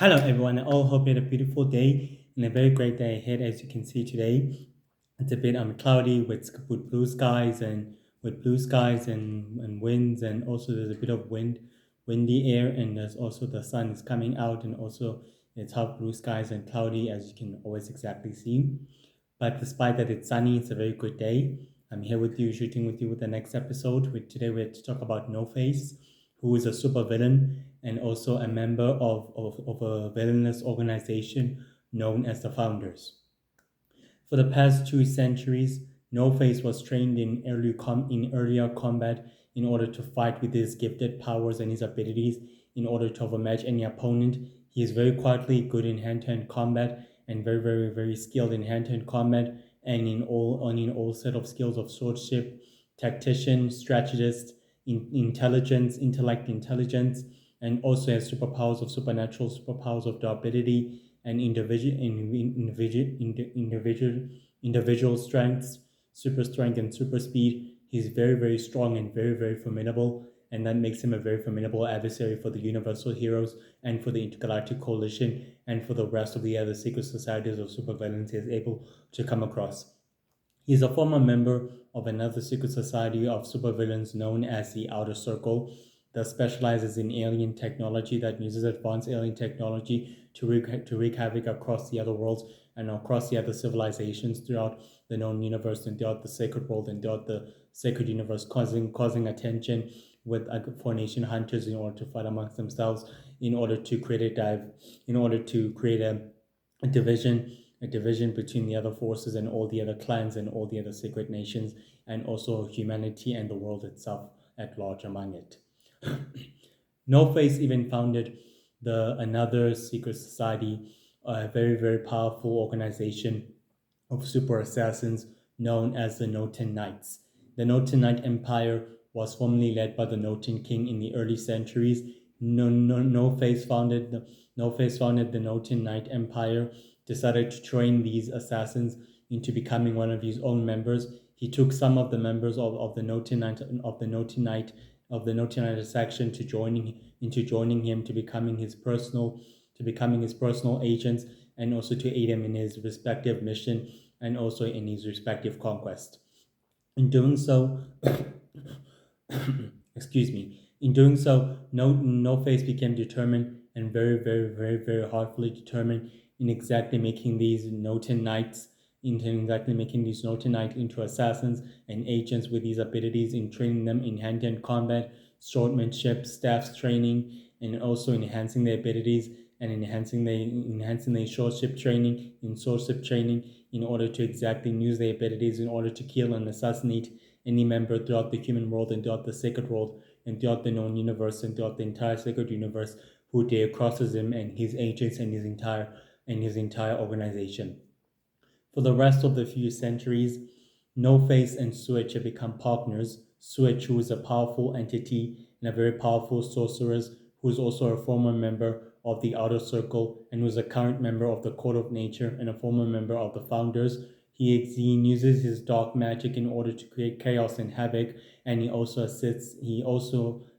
Hello, everyone. I all hope you had a beautiful day and a very great day ahead. As you can see today, it's a bit cloudy with blue skies and with blue skies and winds, and also there's a bit of windy air, and there's also the sun is coming out, and also it's half blue skies and cloudy, as you can always exactly see. But despite that it's sunny, it's a very good day. I'm here with you, shooting with you with the next episode. Today we're to talk about No Face, who is a supervillain and also a member of a villainous organization known as the Founders. For the past 2 centuries, No Face was trained in earlier combat in order to fight with his gifted powers and his abilities in order to overmatch any opponent. He is very quietly good in hand-to-hand combat and very skilled in hand-to-hand combat and in all set of skills of swordship, tactician, strategist, intelligence, and also has superpowers of supernatural superpowers of durability and individual strengths, super strength, and super speed. He's very strong and very formidable, and that makes him a very formidable adversary for the Universal Heroes and for the Intergalactic Coalition and for the rest of the other secret societies of supervillains he is able to come across. He is a former member of another secret society of supervillains known as the Outer Circle that specializes in alien technology, that uses advanced alien technology to wreak havoc across the other worlds and across the other civilizations throughout the known universe and throughout the sacred world and throughout the sacred universe, causing attention with for nation hunters in order to fight amongst themselves, in order to create a division a division between the other forces and all the other clans and all the other secret nations, and also humanity and the world itself at large among it. No Face even founded the another secret society, a very powerful organization of super assassins known as the Noten Knights. The Noten Knight Empire was formerly led by the Noten King in the early centuries. No Face founded the Noten Knight Empire, decided to train these assassins into becoming one of his own members. He took some of the members of the Noten Knight section to joining him, to becoming his personal agents, and also to aid him in his respective mission and also in his respective conquest. In doing so, excuse me, in doing so, No Face became determined and very heartfully determined in exactly making these Noten Knights into assassins and agents with these abilities, in training them in hand-to-hand combat, swordmanship, staffs training, and also enhancing their abilities and enhancing their swordship training in order to exactly use their abilities in order to kill and assassinate any member throughout the human world and throughout the sacred world and throughout the known universe and throughout the entire sacred universe who dare crosses him and his agents and his entire organization. For the rest of the few centuries, No Face and Switch have become partners. Switch, who is a powerful entity and a very powerful sorceress, who is also a former member of the Outer Circle and who is a current member of the Court of Nature and a former member of the Founders. He uses his dark magic in order to create chaos and havoc, and he also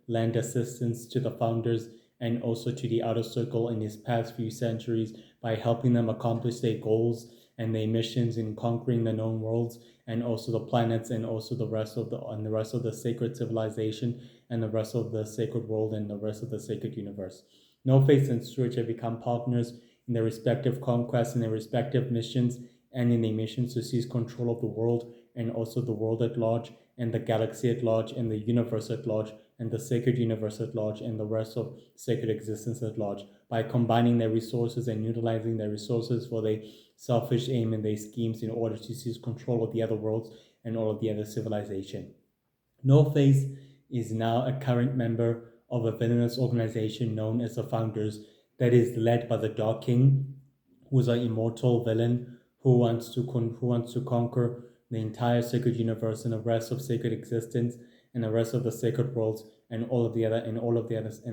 lend assistance to the Founders and also to the Outer Circle in his past few centuries by helping them accomplish their goals and their missions in conquering the known worlds and also the planets and also the rest of the sacred civilization and the rest of the sacred world and the rest of the sacred universe. No Face and Stewart have become partners in their respective conquests and their respective missions and in their missions to seize control of the world and also the world at large and the galaxy at large and the universe at large and the sacred universe at large and the rest of sacred existence at large by combining their resources and utilizing their resources for their selfish aim and their schemes in order to seize control of the other worlds and all of the other civilization. No Face is now a current member of a villainous organization known as the Founders that is led by the Dark King, who is an immortal villain who wants to conquer the entire sacred universe and the rest of sacred existence and the rest of the sacred worlds and all of the other worlds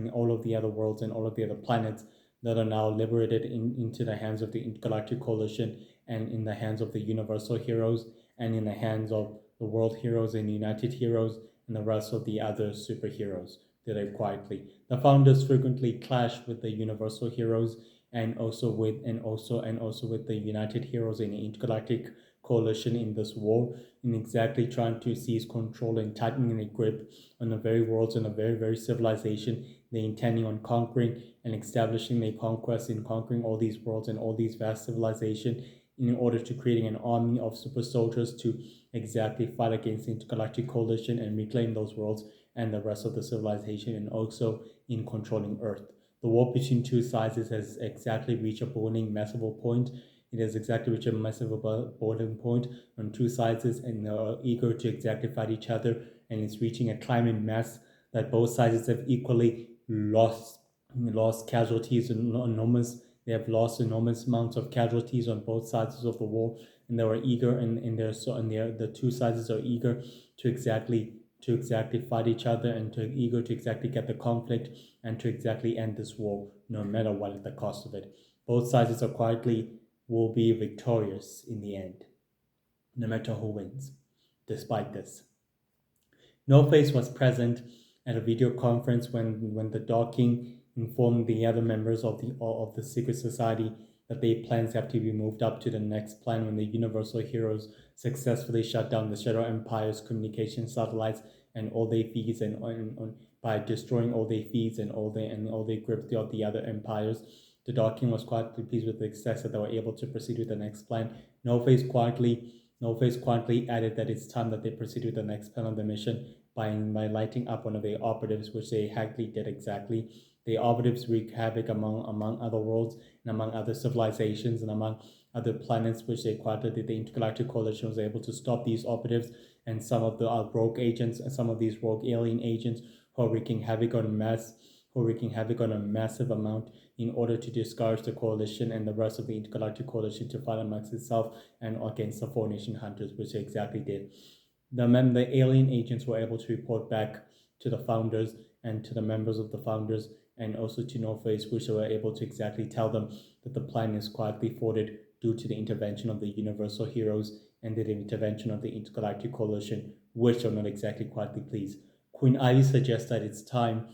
and all of the other planets that are now liberated into the hands of the Intergalactic Coalition and in the hands of the Universal Heroes and in the hands of the World Heroes and United Heroes and the rest of the other superheroes that are quietly. The Founders frequently clash with the Universal Heroes and also with the United Heroes in the intergalactic coalition in this war, in exactly trying to seize control and tightening a grip on the very worlds and the very civilization they're intending on conquering, and establishing their conquest in conquering all these worlds and all these vast civilization, in order to creating an army of super soldiers to exactly fight against the intergalactic coalition and reclaim those worlds and the rest of the civilization, and also in controlling Earth. The war between two sides has exactly reached a boiling, massive point. It has exactly reached a massive boiling point on two sides, and are eager to exactly fight each other, and it's reaching a climate mass that both sides have equally lost casualties, enormous. They have lost enormous amounts of casualties on both sides of the war, and they are eager, the two sides are eager to exactly fight each other, and to eager to exactly get the conflict and to exactly end this war, no matter what at the cost of it. Both sides are quietly will be victorious in the end, no matter who wins. Despite this, No Face was present at a video conference when the Dog King informed the other members of the secret society that their plans have to be moved up to the next plan when the Universal Heroes successfully shut down the Shadow Empire's communication satellites and all their feeds, and by destroying all their feeds and all their grips of the other empires. The Dog King was quite pleased with the success that they were able to proceed with the next plan. No Face quietly added that it's time that they proceed with the next plan of the mission by lighting up one of the operatives, which they actually did exactly. The operatives wreak havoc among other worlds and among other civilizations and among other planets, which they quietly did. The intergalactic coalition was able to stop these operatives and some of the rogue agents, and some of these rogue alien agents who are wreaking havoc on a massive amount, in order to discourage the coalition and the rest of the intergalactic coalition to fight amongst itself and against the Four Nation Hunters, which they exactly did. The alien agents were able to report back to the founders and to the members of the founders, and also to No Face, which were able to exactly tell them that the plan is quietly thwarted due to the intervention of the Universal Heroes and the intervention of the Intergalactic Coalition, which are not exactly quietly pleased. Queen Ivy suggests that it's time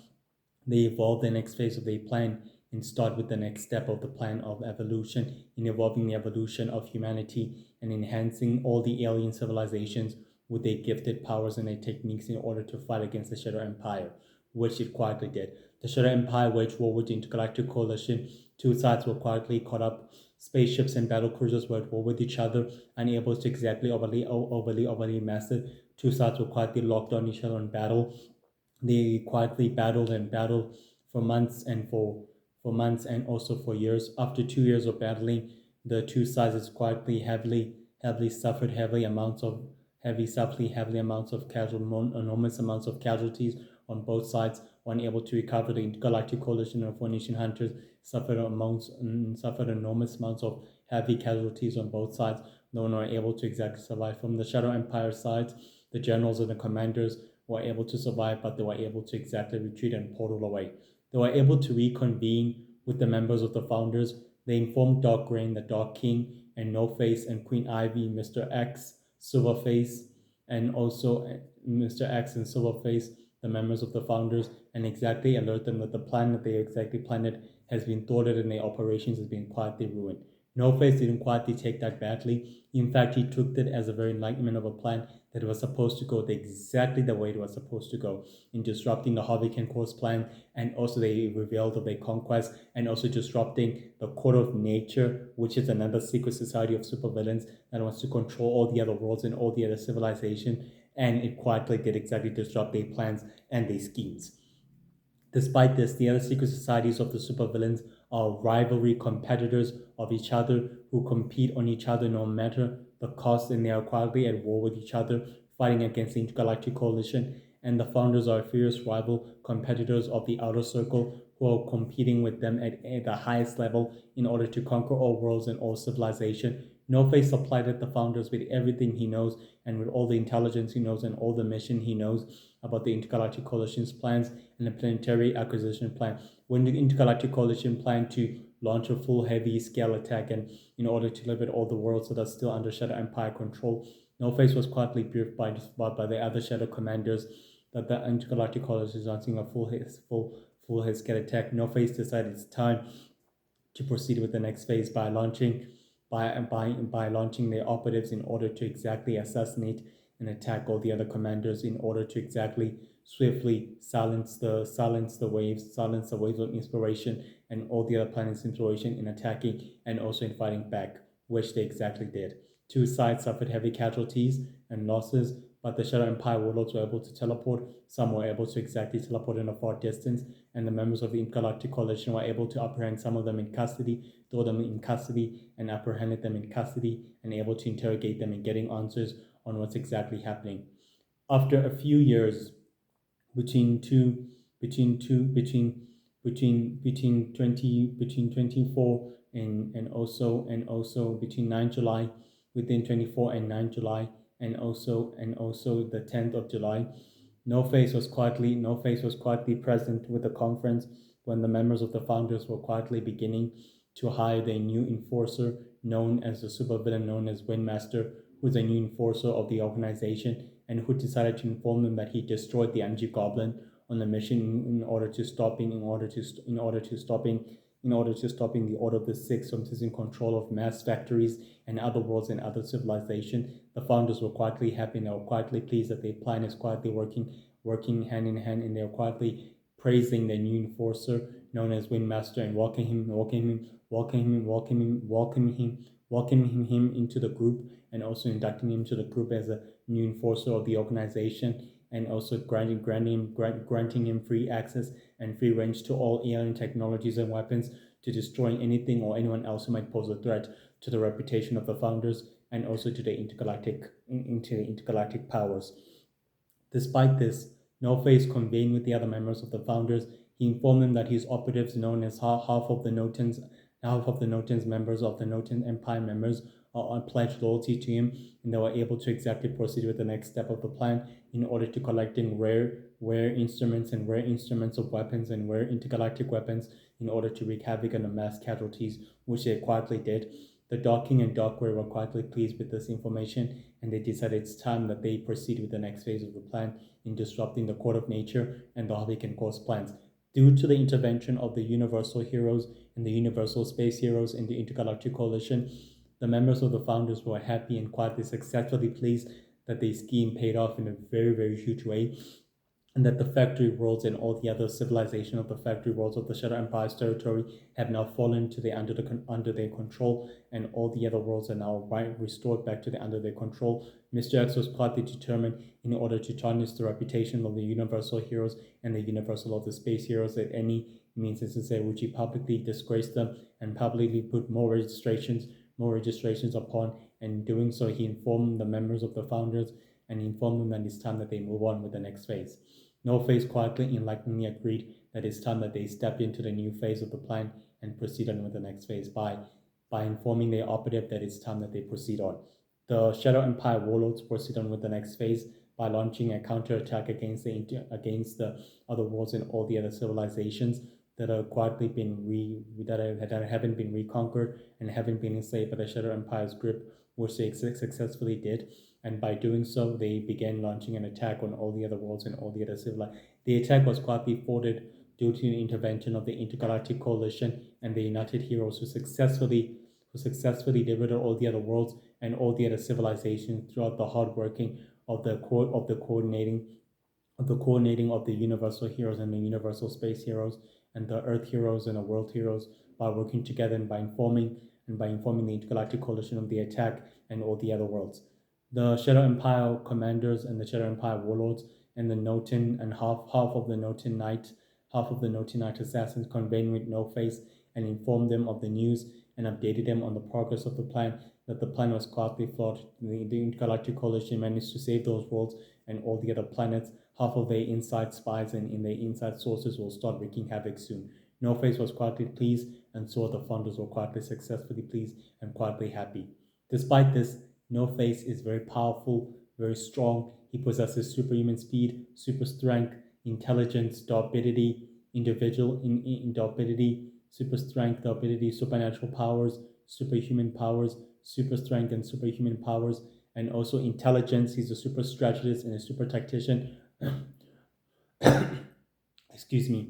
they evolve the next phase of their plan and start with the next step of the plan of evolution, in evolving the evolution of humanity and enhancing all the alien civilizations with their gifted powers and their techniques in order to fight against the Shadow Empire, which it quietly did. The Shadow Empire waged war with the Intergalactic Coalition. Two sides were quietly caught up. Spaceships and battle cruisers were at war with each other, unable to exactly overly massive. Two sides were quietly locked on each other in battle. They quietly battled for months and also for years. After 2 years of battling, the two sides quietly heavily suffered heavily amounts of enormous amounts of casualties on both sides. Unable to recover, the Galactic Coalition of Four Nation Hunters suffered enormous amounts of heavy casualties on both sides. No one were able to exactly survive. From the Shadow Empire side, the generals and the commanders were able to survive, but they were able to exactly retreat and portal away. They were able to reconvene with the members of the founders. They informed Dog Grain, the Dog King, and No Face, and Queen Ivy, Mr. X, Silverface, and also Mr. X and Silverface, the members of the founders, and exactly alert them that the plan that they exactly planned has been thwarted and their operations has been quietly ruined. No Face didn't quietly take that badly. In fact, he took it as a very enlightenment of a plan that was supposed to go exactly the way it was supposed to go, in disrupting the Harvican course plan, and also they revealed of their conquest, and also disrupting the Court of Nature, which is another secret society of supervillains that wants to control all the other worlds and all the other civilization, and it quietly did exactly disrupt their plans and their schemes. Despite this, the other secret societies of the supervillains are rivalry competitors of each other who compete on each other no matter the cost, and they are quietly at war with each other, fighting against the Intergalactic Coalition. And the founders are fierce rival competitors of the Outer Circle who are competing with them at the highest level in order to conquer all worlds and all civilization. No Face supplied the founders with everything he knows and with all the intelligence he knows and all the mission he knows about the Intergalactic Coalition's plans and the planetary acquisition plan. When the Intergalactic Coalition planned to launch a full heavy scale attack, and in order to liberate all the worlds that are still under Shadow Empire control, No Face was quietly briefed by the other Shadow commanders that the Intergalactic Coalition is launching a full scale attack. No Face decided it's time to proceed with the next phase by launching their operatives in order to exactly assassinate and attack all the other commanders in order to exactly swiftly silence the waves of inspiration and all the other planets' inspiration in attacking and also in fighting back, which they exactly did. Two sides suffered heavy casualties and losses, but the Shadow Empire warlords were able to teleport. Some were able to exactly teleport in a far distance, and the members of the Intergalactic Coalition were able to apprehend some of them in custody, throw them in custody, and apprehended them in custody, and able to interrogate them and getting answers on what's exactly happening. After a few years, between two between two between 24 and also between 9 July, within 24 and 9 July, and also the 10th of July. No Face was quietly present with the conference when the members of the founders were quietly beginning to hire their new enforcer, known as the supervillain, known as Windmaster, who's a new enforcer of the organization, and who decided to inform them that he destroyed the Angie Goblin on the mission in order to stopping the Order of the Six from taking control of mass factories and other worlds and other civilization. The founders were quietly happy and they were quietly pleased that their plan is quietly working hand in hand, and they were quietly praising their new enforcer known as Windmaster and welcoming him into the group, and also inducting him to the group as a new enforcer of the organization, and also granting him free access and free range to all alien technologies and weapons to destroying anything or anyone else who might pose a threat to the reputation of the founders and also to the intergalactic powers. Despite this, No Face convened with the other members of the founders. He informed them that his operatives, known as half of the Notans members of the Notan Empire members, are pledged loyalty to him, and they were able to exactly proceed with the next step of the plan in order to collecting rare instruments of weapons and rare intergalactic weapons in order to wreak havoc on the mass casualties, which they quietly did. The Docking and Dockware were quietly pleased with this information, and they decided it's time that they proceed with the next phase of the plan in disrupting the Court of Nature and the Havoc and Cause plans. Due to the intervention of the Universal Heroes and the Universal Space Heroes and the Intergalactic Coalition, the members of the founders were happy and quietly successfully pleased that their scheme paid off in a very, very huge way, and that the factory worlds and all the other civilization of the factory worlds of the Shadow Empire's territory have now fallen to under their control, and all the other worlds are now restored back to under their control. Mr. X was partly determined in order to tarnish the reputation of the Universal Heroes and the Universal of the Space Heroes at any means necessary, which he publicly disgraced them and publicly put more registrations upon. And in doing so, he informed the members of the founders and informed them that it's time that they move on with the next phase. No Face quietly and enlighteningly agreed that it's time that they step into the new phase of the plan and proceed on with the next phase by informing their operative that it's time that they proceed on. The Shadow Empire warlords proceed on with the next phase by launching a counterattack against the other worlds and all the other civilizations that are quietly that haven't been reconquered and haven't been enslaved by the Shadow Empire's grip, which they successfully did. And by doing so, they began launching an attack on all the other worlds and all the other civilizations. The attack was quietly thwarted due to the intervention of the Intergalactic Coalition and the United Heroes, who successfully liberated all the other worlds and all the other civilizations throughout the hard working of the coordinating of the Universal Heroes and the Universal Space Heroes and the Earth Heroes and the World Heroes, by working together and by informing the Intergalactic Coalition of the attack and all the other worlds. The Shadow Empire commanders and the Shadow Empire warlords and the Notan and half of the Notan Knight assassins convened with No Face and informed them of the news and updated them on the progress of the plan, that the plan was quietly flawed. The Intergalactic Coalition managed to save those worlds and all the other planets. Half of their inside spies and in their inside sources will start wreaking havoc soon. No Face was quietly pleased, and so the founders were quietly successfully pleased and quietly happy. Despite this, No Face is very powerful, very strong. He possesses superhuman speed, super strength, intelligence, durability, super strength, durability, supernatural powers, superhuman powers, super strength and superhuman powers, and also intelligence. He's a super strategist and a super tactician. Excuse me.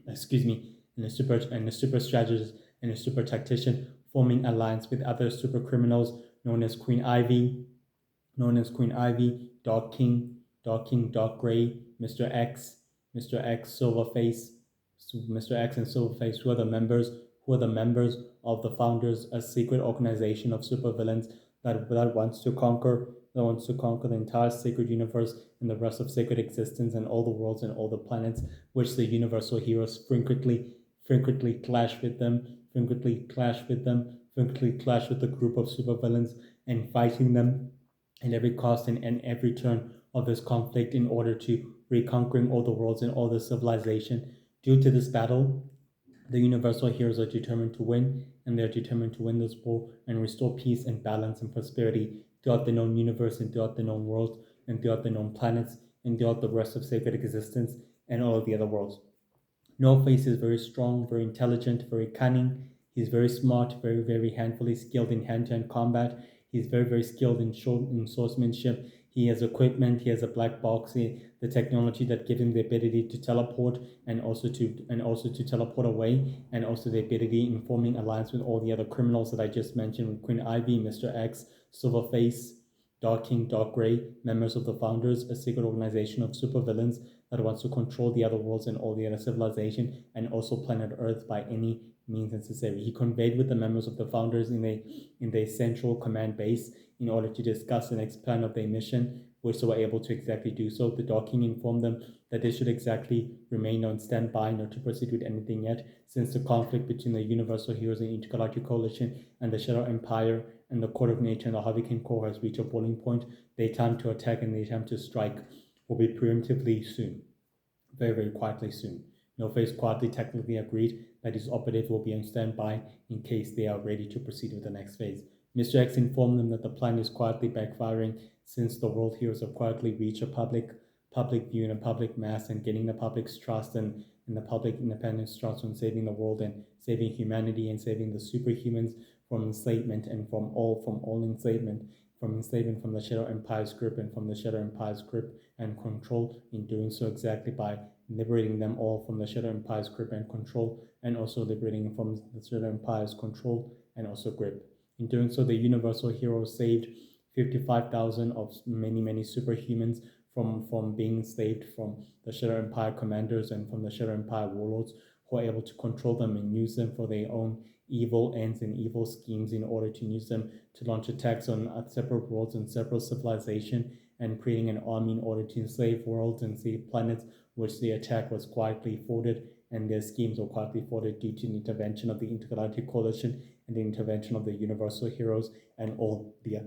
Excuse me. and a super strategist and a super tactician, forming alliance with other super criminals known as Queen Ivy, Dog King, Dog Gray, Mr. X, Silverface, Mr. X and Silverface, who are the members of the founders, a secret organization of supervillains that wants to conquer the entire sacred universe and the rest of sacred existence and all the worlds and all the planets, which the universal heroes frequently clash with them, frequently clash with the group of supervillains and fighting them at every cost and every turn of this conflict in order to reconquering all the worlds and all the civilization. Due to this battle, the universal heroes are determined to win, and they are determined to win this war and restore peace and balance and prosperity throughout the known universe and throughout the known worlds and throughout the known planets and throughout the rest of sacred existence and all of the other worlds. No Face is very strong, very intelligent, very cunning. He's very smart, very handfully skilled in hand-to-hand combat. He's very skilled in swordsmanship. He has equipment. He has a black box. The technology that gives him the ability to teleport and also to teleport away, and also the ability in forming alliance with all the other criminals that I just mentioned, with Queen Ivy, Mr. X, Silverface, Dark King, Dark Grey, members of the Founders, a secret organization of supervillains that wants to control the other worlds and all the other civilization, and also planet Earth by any means necessary. He conveyed with the members of the Founders in the central command base in order to discuss the next plan of their mission, which they were able to exactly do so. The Dark King informed them that they should exactly remain on standby, not to proceed with anything yet, since the conflict between the Universal Heroes and Intergalactic Coalition and the Shadow Empire and the Court of Nature and the Hurricane Corps has reached a boiling point. Their time to attack and their time to strike will be preemptively soon, very quietly soon. No Face quietly technically agreed that his operatives will be on standby in case they are ready to proceed with the next phase. Mr. X informed them that the plan is quietly backfiring since the world heroes have quietly reached a public view and a public mass and gaining the public's trust and the public independence trust on saving the world and saving humanity and saving the superhumans from enslavement and from all enslavement, from the Shadow Empire's grip and from the Shadow Empire's grip and control, in doing so exactly by liberating them all from the Shadow Empire's grip and control, and also liberating them from the Shadow Empire's control and also grip. In doing so, the Universal Heroes saved 55,000 of many superhumans from being enslaved from the Shadow Empire commanders and from the Shadow Empire warlords, who are able to control them and use them for their own evil ends and evil schemes in order to use them to launch attacks on separate worlds and separate civilization and creating an army in order to enslave worlds and save planets, which the attack was quietly thwarted and their schemes were quietly thwarted due to the intervention of the Intergalactic Coalition and the intervention of the Universal Heroes and all the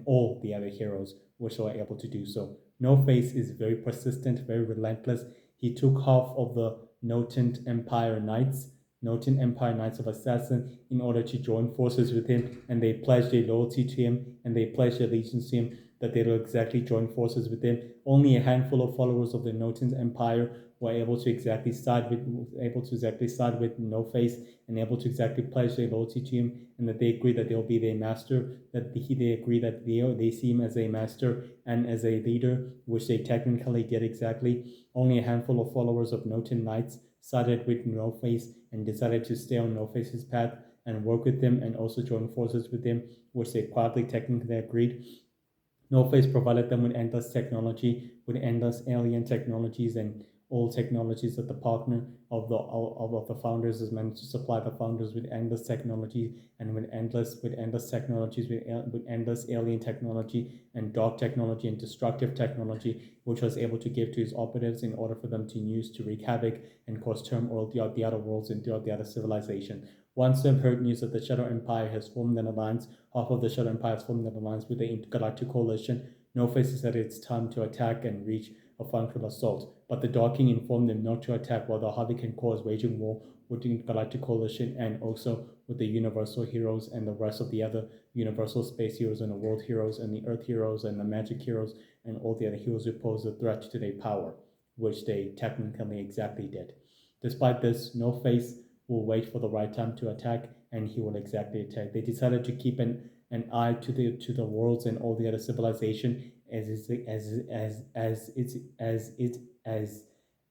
all the other heroes which were able to do so. No Face is very persistent, very relentless. He took half of the Noten Empire Knights of Assassin in order to join forces with him, and they pledged their loyalty to him and they pledged their allegiance to him that they will exactly join forces with him. Only a handful of followers of the Noten Empire were able to exactly side with No Face and able to exactly pledge their loyalty to him, and that they agree that they'll be their master, they agree that they see him as a master and as a leader, which they technically did exactly. Only a handful of followers of Noten Knights sided with No Face and decided to stay on No Face's path and work with him and also join forces with him, which they quietly technically agreed. No Face provided them with endless technology, with endless alien technologies and all technologies that the partner of the founders has managed to supply the founders with endless technology and with endless alien technology and dark technology and destructive technology, which was able to give to his operatives in order for them to use to wreak havoc and cause turmoil throughout the other worlds and throughout the other civilization. Once they've heard news that the Shadow Empire has formed an alliance, half of the Shadow Empire has formed an alliance with the Intergalactic Coalition, No Face said it's time to attack and reach a frontal assault. But the Dark King informed them not to attack while the Hurricane Corps is waging war with the Intergalactic Coalition and also with the Universal Heroes and the rest of the other Universal Space Heroes and the World Heroes and the Earth Heroes and the Magic Heroes and all the other heroes who pose a threat to their power, which they technically exactly did. Despite this, No Face will wait for the right time to attack, and he will exactly attack. They decided to keep an eye to the worlds and all the other civilization as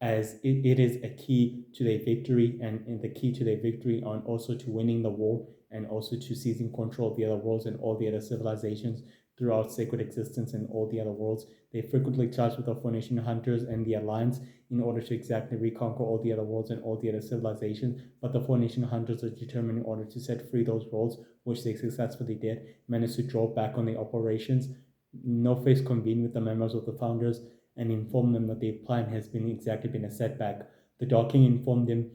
as it is a key to their victory, and the key to their victory on also to winning the war and also to seizing control of the other worlds and all the other civilizations throughout sacred existence and all the other worlds. They frequently clash with the Phoenician hunters and the Alliance in order to exactly reconquer all the other worlds and all the other civilizations. But the Phoenician hunters are determined in order to set free those worlds, which they successfully did, managed to draw back on the operations. No Face convened with the members of the founders and informed them that their plan has been a setback. The Dark King informed them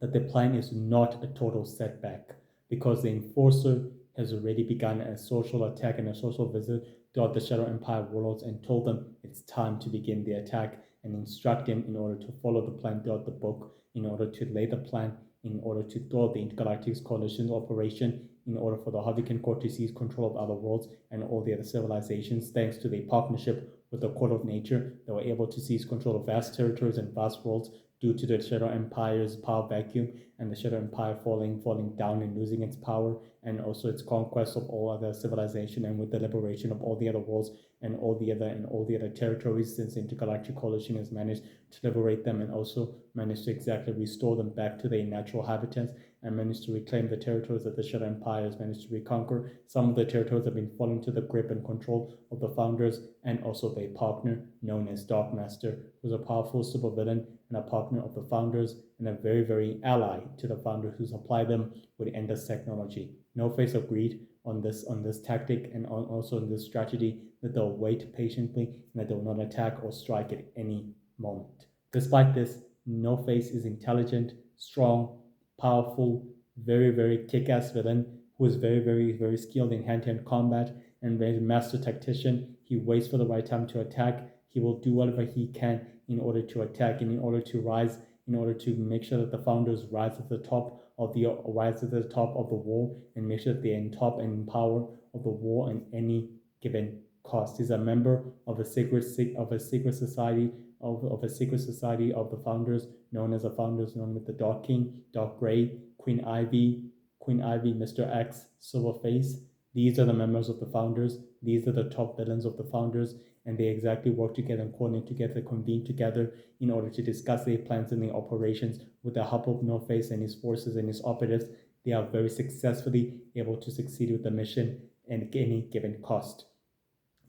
that the plan is not a total setback because the Enforcer has already begun a social attack and a social visit throughout the Shadow Empire warlords and told them it's time to begin the attack and instruct them in order to follow the plan throughout the book, in order to lay the plan, in order to thwart the Intergalactic Coalition's operation, in order for the Harvican Court to seize control of other worlds and all the other civilizations. Thanks to their partnership with the Court of Nature, they were able to seize control of vast territories and vast worlds due to the Shadow Empire's power vacuum and the Shadow Empire falling down and losing its power, and also its conquest of all other civilization, and with the liberation of all the other worlds and all the other territories, since the Intergalactic Coalition has managed to liberate them and also managed to exactly restore them back to their natural habitats and managed to reclaim the territories that the Shadow Empire has managed to reconquer. Some of the territories have been falling to the grip and control of the founders and also their partner, known as Dark Master, who's a powerful supervillain and a partner of the founders and a very, very ally to the founders who supply them with endless technology. No Face agreed on this tactic and also on this strategy that they'll wait patiently and that they will not attack or strike at any moment. Despite this, No Face is intelligent, strong, powerful, very, very kick-ass villain who is very, very, very skilled in hand-to-hand combat and very master tactician. He waits for the right time to attack. He will do whatever he can in order to attack and in order to rise, in order to make sure that the founders rise at the top of the wall and make sure that they're in top and in power of the wall in any given cost. He's a member of a secret society of the founders, known as the founders, known with the Dark King, Dark Grey, Queen Ivy, Mr. X, Silverface. These are the members of the founders. These are the top villains of the founders, and they exactly work together and coordinate together, convene together in order to discuss their plans and their operations with the help of No Face and his forces and his operatives. They are very successfully able to succeed with the mission at any given cost.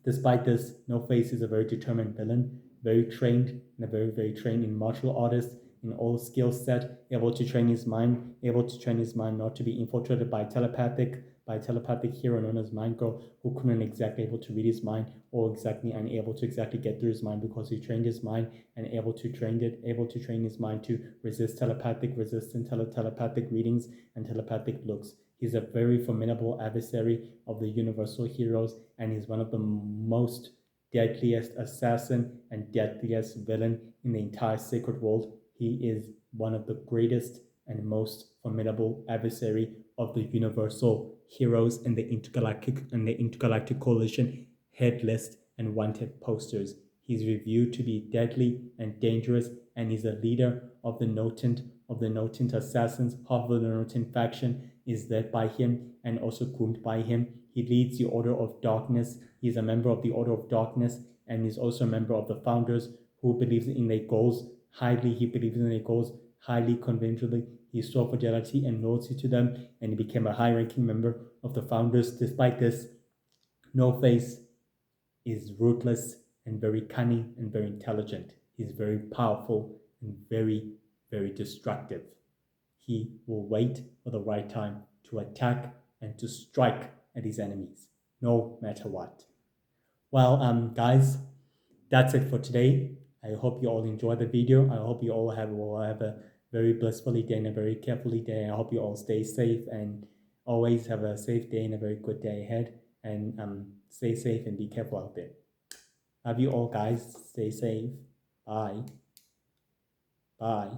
Despite this, No Face is a very determined villain, very trained and a very, very trained in martial artist, in all skill set, able to train his mind not to be infiltrated by a telepathic hero known as Mind Girl, who couldn't exactly able to read his mind or exactly unable to exactly get through his mind because he trained his mind and able to train his mind to resist telepathic readings and telepathic looks. He's a very formidable adversary of the universal heroes, and he's one of the most deadliest assassin and deadliest villain in the entire sacred world. He is one of the greatest and most formidable adversary of the universal heroes and the intergalactic coalition head list and wanted posters. He's reviewed to be deadly and dangerous, and he's a leader of the Notent assassins. Half of the Notent faction is led by him and also groomed by him. He leads the Order of Darkness. He's a member of the Order of Darkness, and he's also a member of the Founders, who believes in their goals highly. He believes in their goals highly conventionally. He swore fidelity and loyalty to them, and he became a high-ranking member of the Founders. Despite this, No Face is ruthless and very cunning and very intelligent. He's very powerful and very, very destructive. He will wait for the right time to attack and to strike at his enemies, no matter what. Well, guys, that's it for today. I hope you all enjoyed the video. I hope you all will have a very blissfully day and a very carefully day. I hope you all stay safe and always have a safe day and a very good day ahead. And stay safe and be careful out there. Love you all, guys. Stay safe. Bye. Bye.